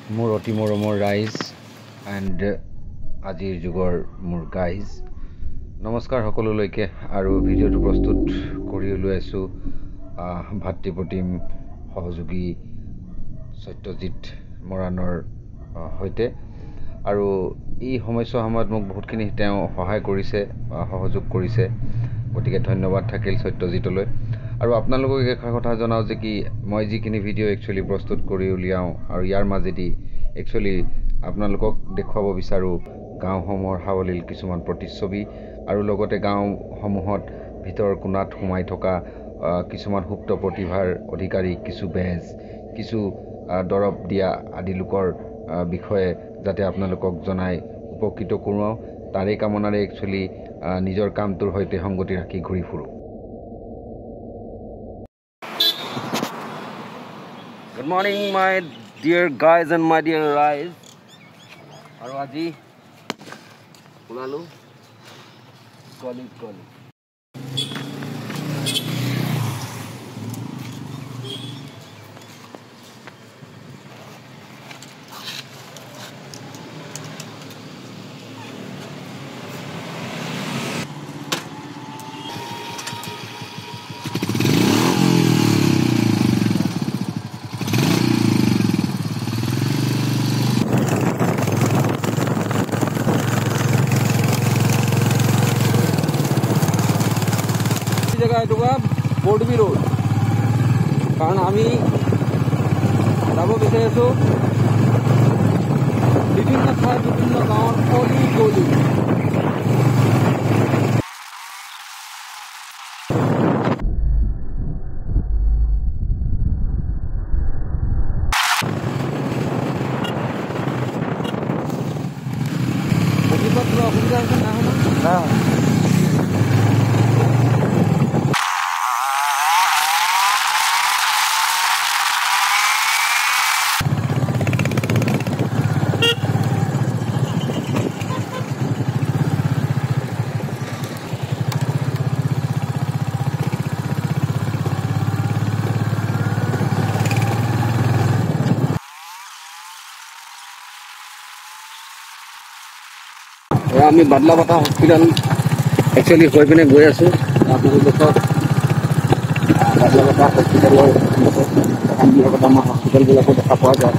মোৰ অতি মৰমৰ ৰাইজ এণ্ড আজিৰ যুগৰ মোৰ গাইজ নমস্কাৰ সকলোলৈকে আৰু ভিডিঅ'টো প্ৰস্তুত কৰি উলিয়াইছোঁ ভাতৃপ্ৰতিম সহযোগী সত্যজিৎ মৰাণৰ সৈতে আৰু এই সময়ছোৱা সময়ত মোক বহুতখিনি তেওঁ সহায় কৰিছে সহযোগ কৰিছে গতিকে ধন্যবাদ থাকিল সত্যজিতলৈ আৰু আপোনালোকক এষাৰ কথা জনাওঁ যে কি মই যিখিনি ভিডিঅ' একচুৱেলি প্ৰস্তুত কৰি উলিয়াওঁ আৰু ইয়াৰ মাজেদি একচুৱেলি আপোনালোকক দেখুৱাব বিচাৰোঁ গাঁওসমূহৰ সাৱলীল কিছুমান প্ৰতিচ্ছবি আৰু লগতে গাঁওসমূহত ভিতৰ কোণাত সোমাই থকা কিছুমান সুপ্ত প্ৰতিভাৰ অধিকাৰী কিছু বেজ কিছু দৰৱ দিয়া আদি লোকৰ বিষয়ে যাতে আপোনালোকক জনাই উপকৃত কৰোঁ তাৰেই কামনাৰে একচুৱেলি নিজৰ কামটোৰ সৈতে সংগতি ৰাখি ঘূৰি ফুৰোঁ। Good morning, my dear guys and my dear guys. আৰু আজি ওলালো গলি। এইটো বৰডুবি ৰোড কাৰণ আমি যাব বিচাৰিছোঁ বিভিন্ন ঠাই বিভিন্ন গাঁৱৰ অলি গলি অসুবিধা হৈছে নাই আমি বাদলাবাটা হস্পিটেল একচুৱেলি হৈ পিনে গৈ আছোঁ আপোনালোকৰ বাদলাবাটা হস্পিটেলৰ বিলাকত আমাৰ হস্পিটেলবিলাকো দেখা পোৱা যায়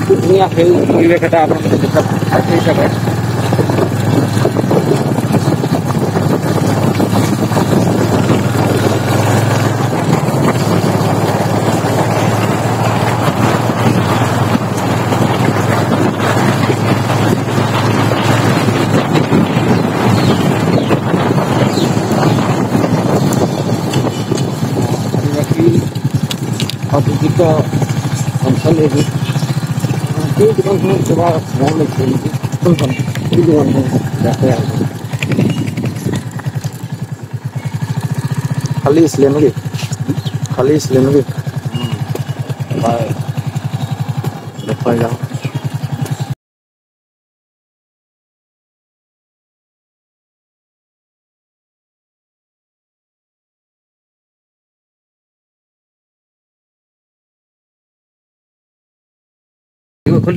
ধুনীয়া সেই পৰিৱেশ এটা আপোনালোকে দেখা পাইছে হিচাপে অধিকৃত অঞ্চল এটি সেই দোকানখনত কিবা মন লাগিছে নেকি কোনখন সেই দোকানখন দেখে খালী আছিলে নেকি দেখুৱাই যাওঁ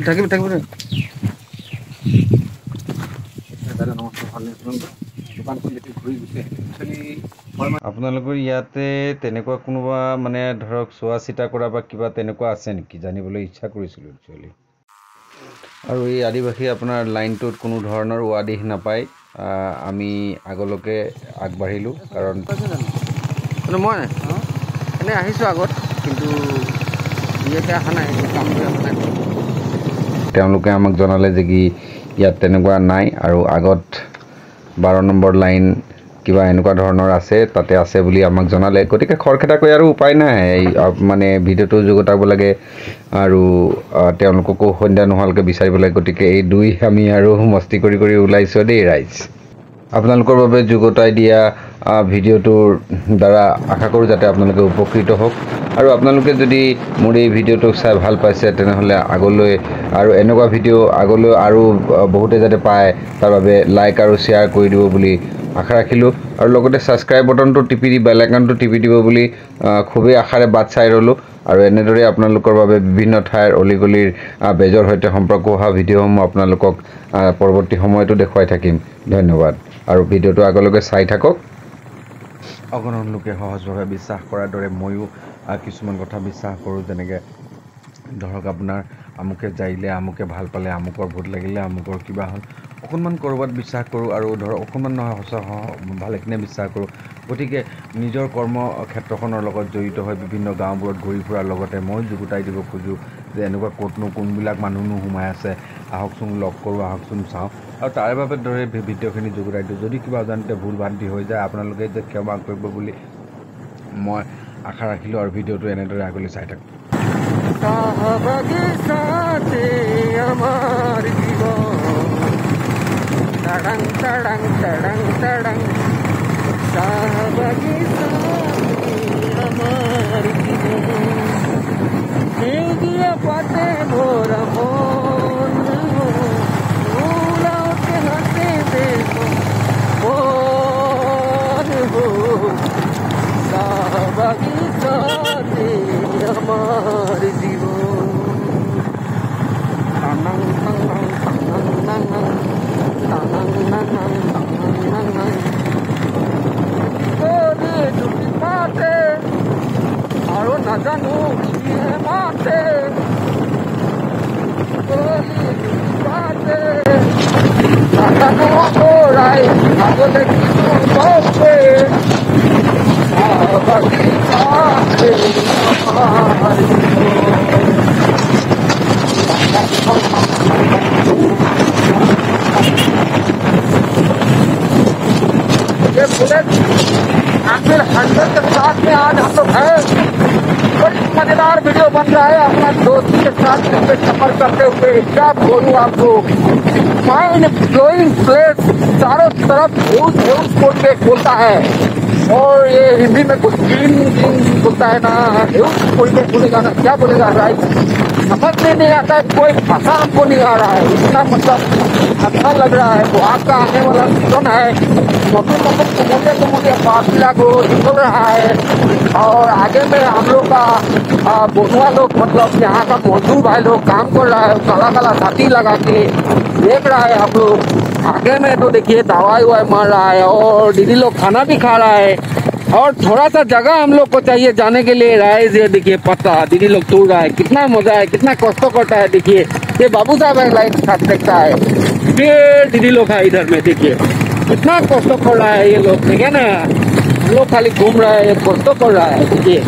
থাকিব আপোনালোকৰ ইয়াতে তেনেকুৱা কোনোবা মানে ধৰক চোৱা চিতা কৰা বা কিবা তেনেকুৱা আছে নেকি জানিবলৈ ইচ্ছা কৰিছিলোঁ একচুৱেলি আৰু এই আদিবাসী আপোনাৰ লাইনটোত কোনো ধৰণৰ ৱাদিহ নাপায় আমি আগলৈকে আগবাঢ়িলোঁ কাৰণ মই এনেই আহিছোঁ আগত কিন্তু ইয়াতে অহা নাই কাম কৰি অহা নাই তেওঁলোকে আমাক জনালে যে কি ইয়াত তেনেকুৱা নাই আৰু আগত 12 নম্বৰ লাইন কিবা এনেকুৱা ধৰণৰ আছে তাতে আছে বুলি আমাক জনালে গতিকে খৰখেদাকৈ আৰু উপায় নাই মানে ভিডিঅ'টো যুগুতাব লাগে আৰু তেওঁলোককো সন্ধ্যা নোহোৱালৈকে বিচাৰিব লাগে গতিকে এই দুই আমি আৰু মস্তি কৰি ওলাইছোঁ দেই ৰাইজ আপোনালোকৰ বাবে যুগুতাই দিয়া ভিডিঅ'টোৰ দ্বাৰা আশা কৰোঁ যাতে আপোনালোকে উপকৃত হওক আৰু আপোনালোকে যদি মোৰ এই ভিডিঅ'টোক চাই ভাল পাইছে তেনেহ'লে আগলৈ আৰু এনেকুৱা ভিডিঅ' আগলৈ আৰু বহুতে যাতে পায় তাৰ বাবে লাইক আৰু শ্বেয়াৰ কৰি দিব বুলি আশা ৰাখিলোঁ আৰু লগতে ছাবস্ক্ৰাইব বটনটো টিপি দি বেল আইকনটো টিপি দিব বুলি খুবেই আশাৰে বাট চাই ৰ'লোঁ আৰু এনেদৰে আপোনালোকৰ বাবে বিভিন্ন ঠাইৰ অলিগলিৰ বেজৰ সৈতে সম্পৰ্ক হোৱা ভিডিঅ'সমূহ আপোনালোকক পৰৱৰ্তী সময়তো দেখুৱাই থাকিম ধন্যবাদ আৰু ভিডিঅ'টো আগলৈকে চাই থাকক অগণন লোকে সহজভাৱে বিশ্বাস কৰাৰ দৰে ময়ো কিছুমান কথা বিশ্বাস কৰোঁ যেনেকৈ ধৰক আপোনাৰ আমুকে যাইলে আমুকে ভাল পালে আমুকৰ ভোট লাগিলে আমুকৰ কিবা হ'ল অকণমান ক'ৰবাত বিশ্বাস কৰোঁ আৰু ধৰক অকণমান নহয় সঁচা ভালেখিনি বিশ্বাস কৰোঁ গতিকে নিজৰ কৰ্ম ক্ষেত্ৰখনৰ লগত জড়িত হৈ বিভিন্ন গাঁওবোৰত ঘূৰি ফুৰাৰ লগতে মই যুগুতাই দিব খোজোঁ যে এনেকুৱা ক'তনো কোনবিলাক মানুহনো সোমাই আছে আহকচোন লগ কৰোঁ আহকচোন চাওঁ আৰু তাৰে বাবে দৰে ভিডিঅ'খিনি যুগুতাই দিওঁ যদি কিবা অজানিতে ভুল ভ্ৰান্তি হৈ যায় আপোনালোকে যে ক্ষমা কৰিব বুলি মই আশা ৰাখিলোঁ আৰু ভিডিঅ'টো এনেদৰে আগলৈ চাই থাকক সাহাবাগে সাথে আমার জীবন টাডাং টাডাং টাডাং টাডাং সাহাবাগে সাথে আমার জীবন এগিয়ে পথে ভোরা মন উড়াতে হাতে দেখো মন হো সাহাবাগে সাথে আমার জীবন টানাং টানাং টানাং টানাং টানাং টানাং টানাং টানাং ওরে দুটি পাতে আরো না জানো কি মাতে ওরে দুটি পাতে টানানো ওরাই আগলে কিছু বলবে সাহাবাগে সাথে আমার ये बुलेट आखिर 100 के साथ में आज हम लोग हैं बड़ी मजेदार वीडियो बन रहा है अपना दोस्त के साथ सफर करते हुए क्या बोलूं आपको माइंड ब्लोइंग प्लेस चारों तरफ भूत भूत बोल के बोलता है और ये हिंदी में कुछ ग्रीन बोलता है ना बोल के बोलेगा ना क्या बोलेगा राइट समझ में नहीं आता है कोई भाषा हमको नहीं आ रहा है इतना मतलब अच्छा लग रहा है वो आपका आने वाला सीजन है तो मुझे फासला को निकल रहा है और आगे में हम लोग का बोनुआ लोग मतलब यहाँ का मजदूर भाई लोग काम कर रहा है काला काला छाती लगा के देख रहा है हम लोग आगे में तो देखिए दवाई वाई मार रहा है और दीदी लोग खाना भी खा रहा है और थोड़ा सा जगह हम लोग को चाहिए जाने के लिए राइस ये देखिए पत्ता दीदी लोग तोड़ रहा है कितना मजा है कितना कष्ट करता है देखिए ये बाबू साहब है लाइट साथ देखता है फिर दीदी लोग है इधर में देखिए कितना कष्ट कर रहा है ये लोग देखिए ना हम लोग खाली घूम रहा है कष्ट कर रहा है देखिए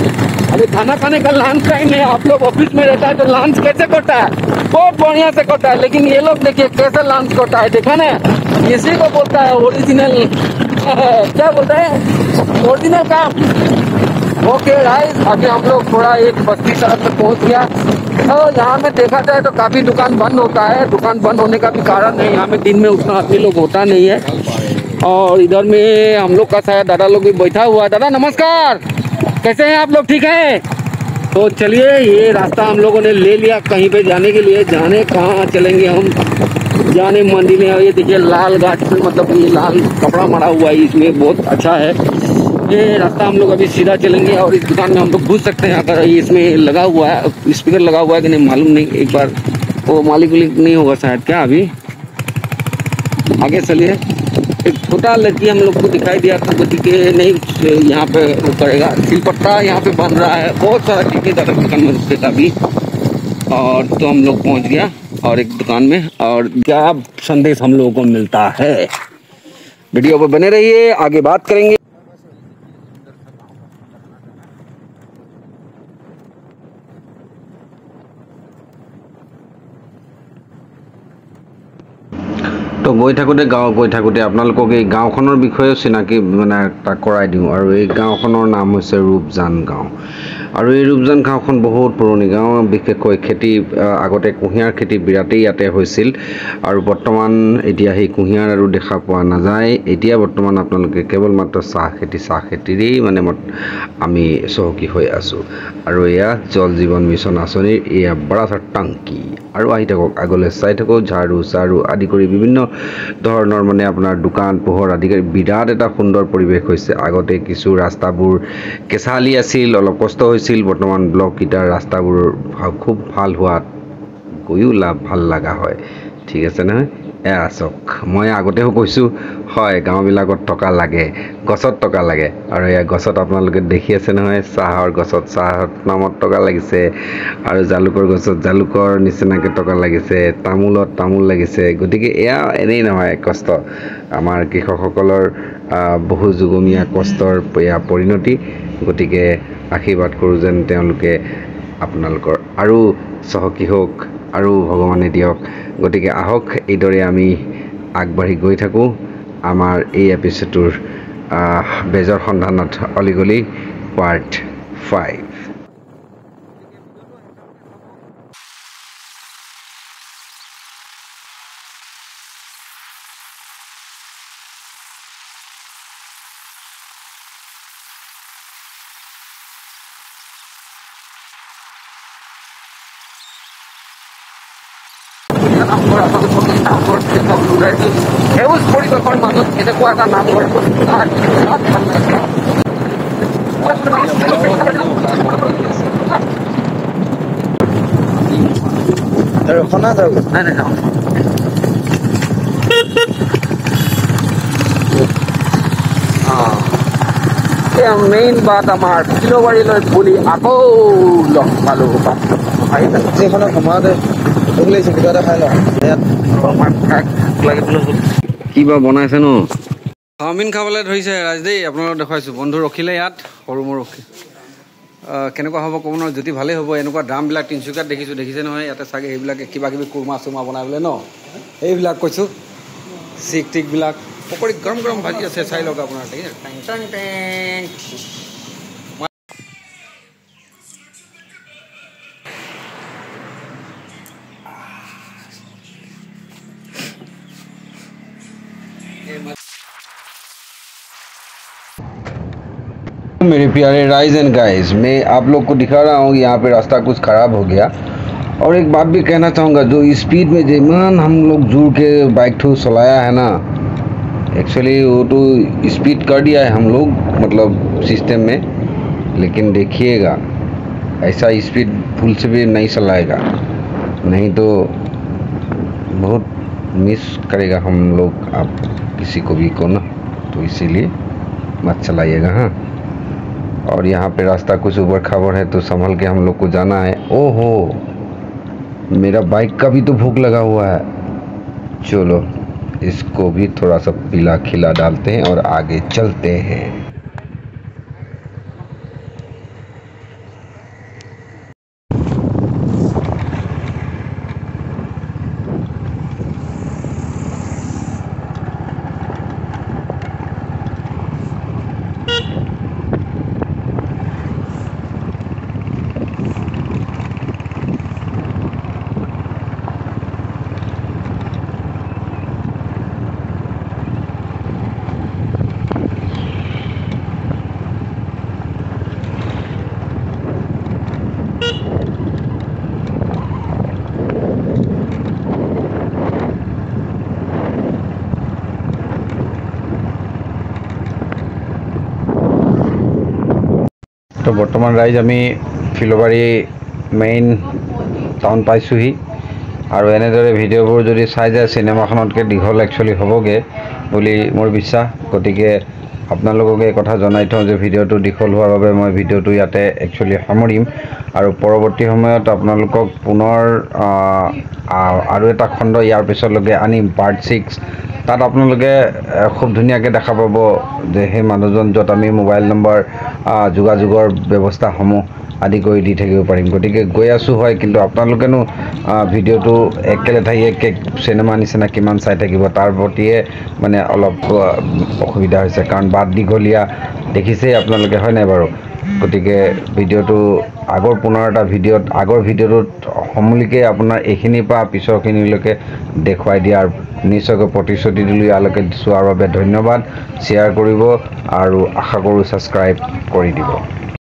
अभी खाना खाने का लंच टाइम है आप लोग ऑफिस में रहता है तो लंच कैसे करता है बहुत बढ़िया से करता है लेकिन ये लोग देखिए कैसे लंच करता है देखा ना इसी को बोलता है ओरिजिनल क्या बोलते हैं ओरिजिनल काम ओके राइस अभी हम लोग थोड़ा एक बस्ती तरफ में पहुंच गया तो यहाँ में देखा जाए तो काफी दुकान बंद होता है दुकान बंद होने का भी कारण है यहाँ में दिन में उतना आदमी लोग होता नहीं है और इधर में हम लोग का शायद दादा लोग भी बैठा हुआ है दादा नमस्कार कैसे हैं आप लोग ठीक है तो चलिए ये रास्ता हम लोगों ने ले लिया कहीं पे जाने के लिए जाने कहाँ चलेंगे हम जाने मंदिर में ये देखिए लाल गाछ मतलब ये लाल कपड़ा मरा हुआ है इसमें बहुत अच्छा है ये रास्ता हम लोग अभी सीधा चलेंगे और इस दुकान में हम लोग घुस सकते हैं अगर इसमें लगा हुआ है स्पीकर लगा हुआ है कि नहीं मालूम नहीं एक बार वो मालिक नहीं होगा शायद क्या अभी आगे चलिए एक छोटा लड़की हम लोग को दिखाई दिया तो बोली कि नहीं यहाँ पे वो करेगा सिलपट्टा यहाँ पे बन रहा है बहुत सारा चीज़ें दुकान में रुकता अभी और तो हम लोग पहुँच गया और एक दुकान में और क्या संदेश हम लोगों को मिलता है वीडियो पर बने रहिए आगे बात करेंगे তো গৈ থাকোঁতে আপোনালোকক এই গাঁওখনৰ বিষয়েও চিনাকি মানে তাক কৰাই দিওঁ আৰু এই গাঁওখনৰ নাম হৈছে ৰূপজান গাঁও আৰু এই ৰূপজান গাঁওখন বহুত পুৰণি গাঁও, বিশেষকৈ খেতি আগতে কুঁহিয়াৰ খেতি বিৰাটেই ইয়াতে হৈছিল আৰু বৰ্তমান এতিয়া সেই কুঁহিয়াৰ আৰু দেখা পোৱা নাযায়। এতিয়া বৰ্তমান আপোনালোকে কেৱল মাত্ৰ চাহ খেতিৰেই মানে আমি চহকী হৈ আছোঁ। আৰু এয়া জল জীৱন মিছন আঁচনিৰ এয়া বৰা টাংকি। আৰু আহি থাকক আগলৈ চাই থাকক, ঝাৰু আদি কৰি বিভিন্ন ধৰণৰ মানে আপোনাৰ দোকান পোহৰ আদি কৰি বিৰাট এটা সুন্দৰ পৰিৱেশ হৈছে। আগতে কিছু ৰাস্তাবোৰ কেঁচালি আছিল, অলপ কষ্ট হৈছিল। বৰ্তমান ব্লককেইটাৰ ৰাস্তাবোৰ খুব ভাল হোৱাত গৈও ভাল লগা হয়। ঠিক আছে নহয়? এয়া চাওক, মই আগতেও কৈছোঁ হয়, গাঁওবিলাকত টকা লাগে, গছত টকা লাগে। আৰু এয়া গছত আপোনালোকে দেখি আছে নহয়, চাহৰ গছত চাহৰ নামত টকা লাগিছে, আৰু জালুকৰ গছত জালুকৰ নিচিনাকৈ টকা লাগিছে, তামোলত তামোল লাগিছে। গতিকে এয়া এনেই নহয়, কষ্ট আমাৰ কৃষকসকলৰ বহু যুগমীয়া কষ্টৰ এয়া পৰিণতি। গতিকে আশীৰ্বাদ কৰোঁ যেন তেওঁলোকে আপোনালোকৰ আৰু চহকী হওক আৰু ভগৱানে দিয়ক। গতিকে আহক, এইদৰে আমি আগবাঢ়ি গৈ থাকোঁ আমাৰ এই এপিছডটোৰ বেজৰ সন্ধানত অলিগলি পাৰ্ট 5। সেউজ পৰিৱেশৰ মাজত এনেকুৱা এটা নামঘৰ মেইন বাট আমাৰ ফিলবাৰীলৈ বুলি আকৌ লগ পালো। যিখনৰ সময়তে ভোক লাগিছে, কিবা এটা খাই লওঁ। কিবা বনাইছে ন? চাওমিন খাবলৈ ধৰিছে ৰাজ দেই, আপোনালোকক দেখুৱাইছোঁ। বন্ধু ৰখিলে ইয়াত, সৰু মোৰ ৰখি কেনেকুৱা হ'ব ক'ব নহয়, যদি ভালেই হ'ব। এনেকুৱা ড্ৰামবিলাক তিনিচুকীয়াত দেখিছে নহয়, ইয়াতে চাগে সেইবিলাকে কিবা কিবি কুৰমা চুৰমা বনাই বোলে ন, এইবিলাক কৈছোঁ। চিক টিকবিলাক পকৰি গৰম ভাজি আছে, চাই লওক আপোনাৰ। मेरे प्यारे राइज एंड गाइस, मैं आप लोग को दिखा रहा हूँ यहाँ पे रास्ता कुछ ख़राब हो गया। और एक बात भी कहना चाहूँगा, जो स्पीड में जेमान हम लोग जुड़ के बाइक ठू चलाया है ना, एक्चुअली वो तो स्पीड कर दिया है हम लोग, मतलब सिस्टम में। लेकिन देखिएगा ऐसा स्पीड फुल से भी नहीं चलाएगा, नहीं तो बहुत मिस करेगा हम लोग आप किसी को भी को ना, तो इसीलिए मत चलाइएगा। हाँ, और यहाँ पे रास्ता कुछ ऊबड़ खाबड़ है, तो संभल के हम लोग को जाना है। ओहो, मेरा बाइक का भी तो भूख लगा हुआ है। चलो इसको भी थोड़ा सा पिला खिला डालते हैं और आगे चलते हैं। तो बर्तमान राइज आमी फिलबारी मेइन टाउन पाइछुही और एनेदरे भिडिओबोर जदि चाइ जाय सिनेमाखनतके दीघल एक्चुअली हबगे बुली मोर विश्वास। गतिके आपनालोकक एक कथा जनाइ थौ जे भिडिओটো दीघल होৱাৰ বাবে মই भिडिओটো ইয়াতে एक्चुअली सामरिम और परवर्ती সময়ত आपनालोকক पुनर আৰু এটা খণ্ড ইয়াৰ পিছলৈকে আনিম পাৰ্ট 6। তাত আপোনালোকে খুব ধুনীয়াকৈ দেখা পাব যে সেই মানুহজন য'ত আমি মোবাইল নম্বৰ যোগাযোগৰ ব্যৱস্থাসমূহ আদি কৰি দি থাকিব পাৰিম গতিকে গৈ আছোঁ হয় কিন্তু আপোনালোকেনো ভিডিঅ'টো একেলেঠাই এক চিনেমা নিচিনা কিমান চাই থাকিব তাৰ প্ৰতিয়ে মানে অলপ অসুবিধা হৈছে কাৰণ বাট দীঘলীয়া দেখিছেই আপোনালোকে হয় নাই বাৰু গতিকে ভিডিঅ'টো পুনৰ এটা আগৰ ভিডিঅ'টোত সমূলিকে আপোনাৰ এইখিনিৰ পৰা পিছৰখিনিলৈকে দেখুৱাই দিয়াৰ নিশ্চয়কৈ প্ৰতিশ্ৰুতি দিলোঁ ইয়ালৈকে চোৱাৰ বাবে ধন্যবাদ শ্বেয়াৰ কৰিব আৰু আশা কৰোঁ ছাবস্ক্ৰাইব কৰি দিব